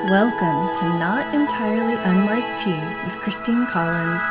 Welcome to Not Entirely Unlike Tea with Christine Collins.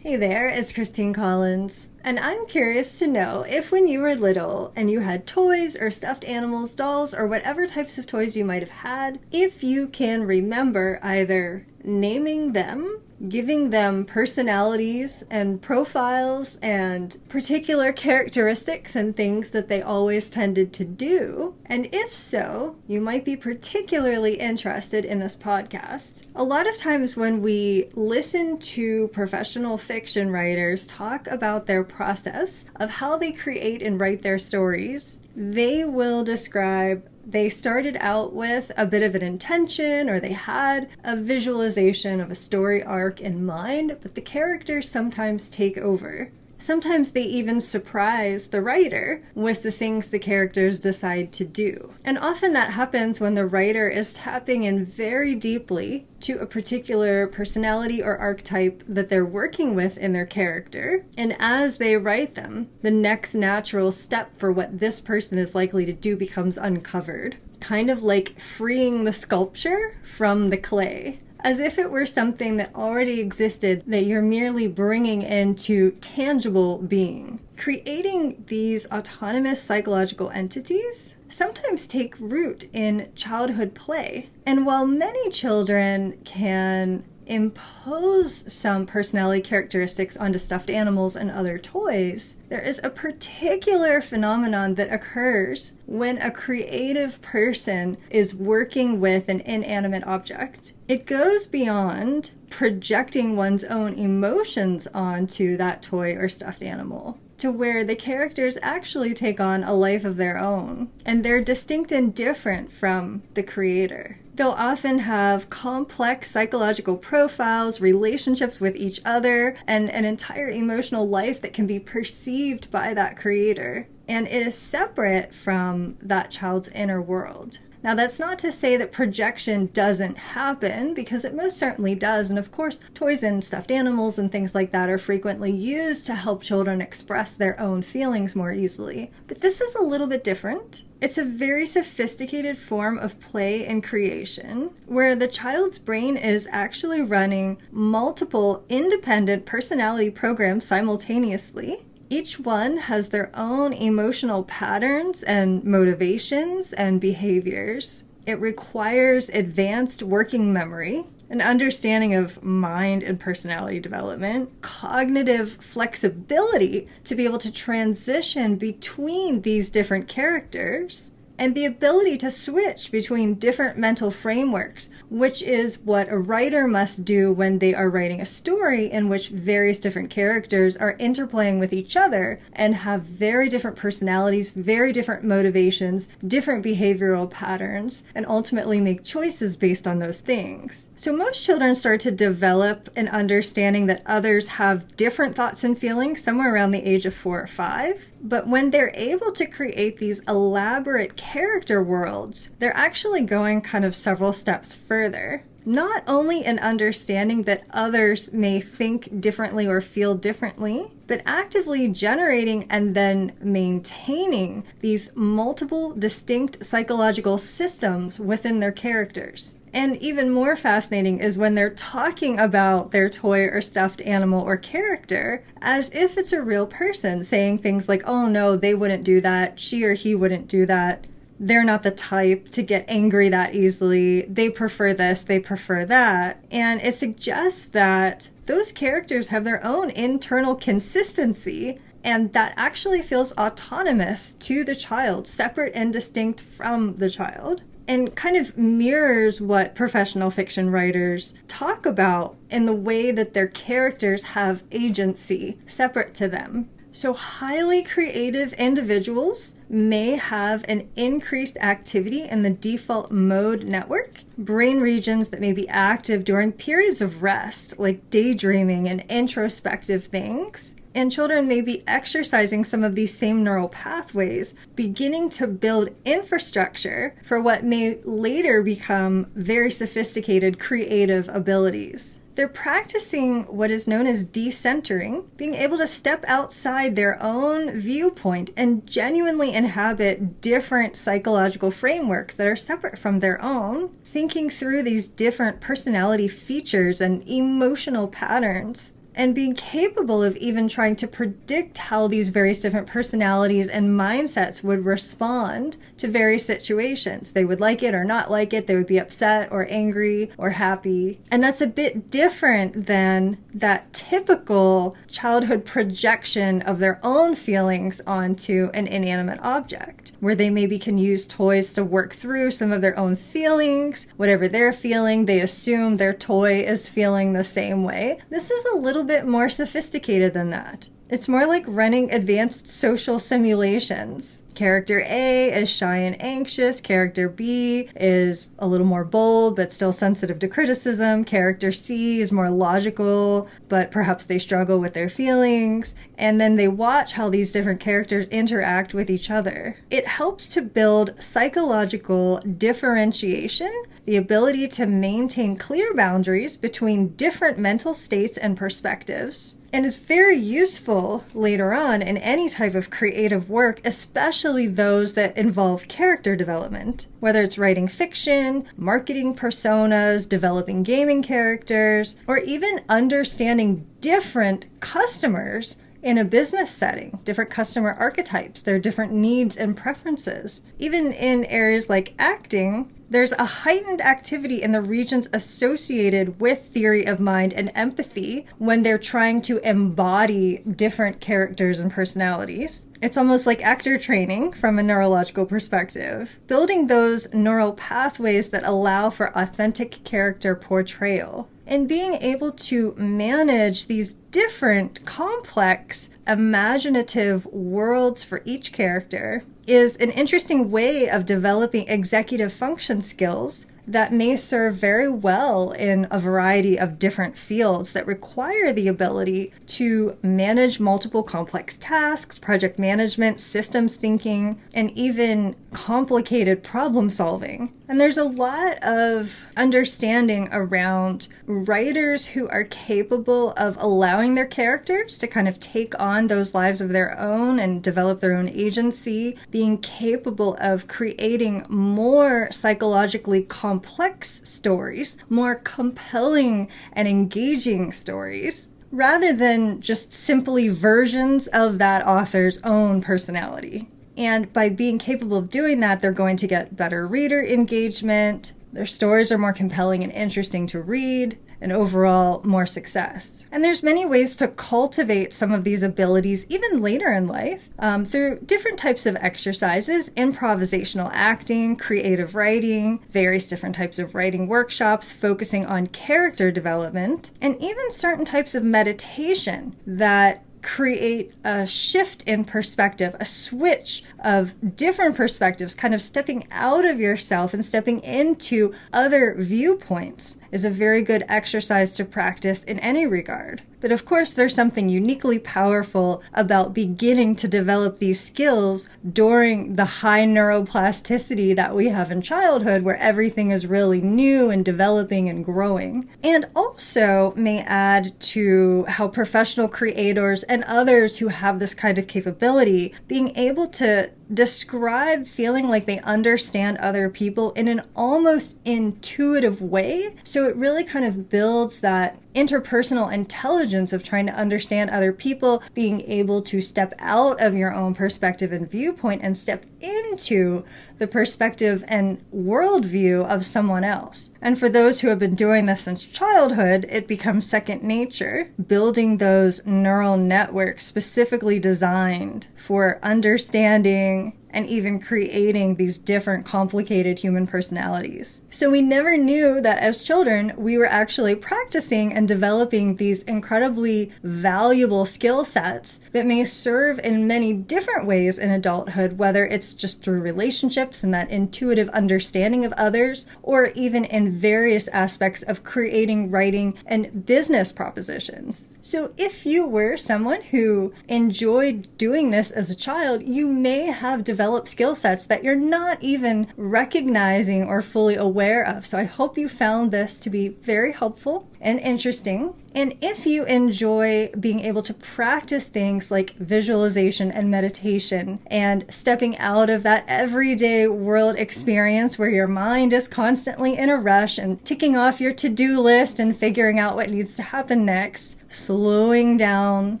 Hey there, it's Christine Collins, and I'm curious to know if when you were little and you had toys or stuffed animals, dolls, or whatever types of toys you might have had, if you can remember either naming them, giving them personalities and profiles and particular characteristics and things that they always tended to do. And if so, you might be particularly interested in this podcast. A lot of times when we listen to professional fiction writers talk about their process of how they create and write their stories, they will describe they started out with a bit of an intention, or they had a visualization of a story arc in mind, but the characters sometimes take over. Sometimes they even surprise the writer with the things the characters decide to do. And often that happens when the writer is tapping in very deeply to a particular personality or archetype that they're working with in their character. And as they write them, the next natural step for what this person is likely to do becomes uncovered. Kind of like freeing the sculpture from the clay. As if it were something that already existed that you're merely bringing into tangible being. Creating these autonomous psychological entities sometimes take root in childhood play. And while many children can impose some personality characteristics onto stuffed animals and other toys, there is a particular phenomenon that occurs when a creative person is working with an inanimate object. It goes beyond projecting one's own emotions onto that toy or stuffed animal, to where the characters actually take on a life of their own, and they're distinct and different from the creator. They'll often have complex psychological profiles, relationships with each other, and an entire emotional life that can be perceived by that creator. And it is separate from that child's inner world. Now, that's not to say that projection doesn't happen, because it most certainly does. And of course, toys and stuffed animals and things like that are frequently used to help children express their own feelings more easily. But this is a little bit different. It's a very sophisticated form of play and creation, where the child's brain is actually running multiple independent personality programs simultaneously. Each one has their own emotional patterns and motivations and behaviors. It requires advanced working memory, an understanding of mind and personality development, cognitive flexibility to be able to transition between these different characters, and the ability to switch between different mental frameworks, which is what a writer must do when they are writing a story in which various different characters are interplaying with each other and have very different personalities, very different motivations, different behavioral patterns, and ultimately make choices based on those things. So most children start to develop an understanding that others have different thoughts and feelings somewhere around the age of 4 or 5. But when they're able to create these elaborate character worlds, they're actually going kind of several steps further. Not only in understanding that others may think differently or feel differently, but actively generating and then maintaining these multiple distinct psychological systems within their characters. And even more fascinating is when they're talking about their toy or stuffed animal or character as if it's a real person, saying things like, oh no, they wouldn't do that, she or he wouldn't do that. They're not the type to get angry that easily. They prefer this, they prefer that. And it suggests that those characters have their own internal consistency, and that actually feels autonomous to the child, separate and distinct from the child, and kind of mirrors what professional fiction writers talk about in the way that their characters have agency separate to them. So highly creative individuals may have an increased activity in the default mode network, brain regions that may be active during periods of rest, like daydreaming and introspective things. And children may be exercising some of these same neural pathways, beginning to build infrastructure for what may later become very sophisticated creative abilities. they're practicing what is known as decentering, being able to step outside their own viewpoint and genuinely inhabit different psychological frameworks that are separate from their own, thinking through these different personality features and emotional patterns, and being capable of even trying to predict how these various different personalities and mindsets would respond to various situations. They would like it or not like it. They would be upset or angry or happy. And that's a bit different than that typical childhood projection of their own feelings onto an inanimate object, where they maybe can use toys to work through some of their own feelings. Whatever they're feeling, they assume their toy is feeling the same way. This is a little bit more sophisticated than that. It's more like running advanced social simulations. Character A is shy and anxious. Character B is a little more bold, but still sensitive to criticism. Character C is more logical, but perhaps they struggle with their feelings. And then they watch how these different characters interact with each other. It helps to build psychological differentiation, the ability to maintain clear boundaries between different mental states and perspectives, and is very useful later on in any type of creative work, especially those that involve character development, whether it's writing fiction, marketing personas, developing gaming characters, or even understanding different customers in a business setting, different customer archetypes, their different needs and preferences. Even in areas like acting, there's a heightened activity in the regions associated with theory of mind and empathy when they're trying to embody different characters and personalities. It's almost like actor training from a neurological perspective, building those neural pathways that allow for authentic character portrayal, and being able to manage these different, complex, imaginative worlds for each character is an interesting way of developing executive function skills that may serve very well in a variety of different fields that require the ability to manage multiple complex tasks, project management, systems thinking, and even complicated problem solving. And there's a lot of understanding around writers who are capable of allowing their characters to kind of take on those lives of their own and develop their own agency, being capable of creating more psychologically complex stories, more compelling and engaging stories, rather than just simply versions of that author's own personality. And by being capable of doing that, they're going to get better reader engagement, their stories are more compelling and interesting to read, and overall more success. And there's many ways to cultivate some of these abilities even later in life through different types of exercises, improvisational acting, creative writing, various different types of writing workshops focusing on character development, and even certain types of meditation that create a shift in perspective, a switch of different perspectives, kind of stepping out of yourself and stepping into other viewpoints is a very good exercise to practice in any regard. But of course, there's something uniquely powerful about beginning to develop these skills during the high neuroplasticity that we have in childhood, where everything is really new and developing and growing. And also may add to how professional creators and others who have this kind of capability, being able to describe feeling like they understand other people in an almost intuitive way. So it really kind of builds that interpersonal intelligence of trying to understand other people, being able to step out of your own perspective and viewpoint and step into the perspective and worldview of someone else. And for those who have been doing this since childhood, it becomes second nature, building those neural networks specifically designed for understanding and even creating these different complicated human personalities. So we never knew that as children, we were actually practicing and developing these incredibly valuable skill sets that may serve in many different ways in adulthood, whether it's just through relationships and that intuitive understanding of others, or even in various aspects of creating, writing, and business propositions. So if you were someone who enjoyed doing this as a child, you may have developed skill sets that you're not even recognizing or fully aware of. So I hope you found this to be very helpful and interesting. And if you enjoy being able to practice things like visualization and meditation and stepping out of that everyday world experience where your mind is constantly in a rush and ticking off your to-do list and figuring out what needs to happen next, slowing down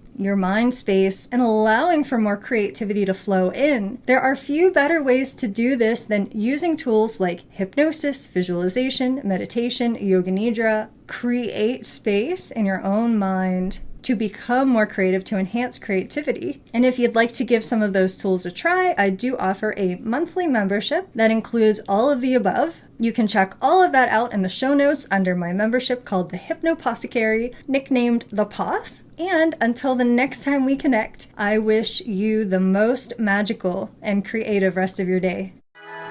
your mind space and allowing for more creativity to flow in, there are few better ways to do this than using tools like hypnosis, visualization, meditation, yoga nidra. Create space in your own mind to become more creative, to enhance creativity. And if you'd like to give some of those tools a try, I do offer a monthly membership that includes all of the above. You can check all of that out in the show notes under my membership called the Hypno-Pothecary, nicknamed the Poth. And until the next time we connect, I wish you the most magical and creative rest of your day.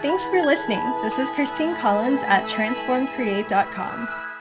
Thanks for listening. This is Christine Collins at transformcreate.com.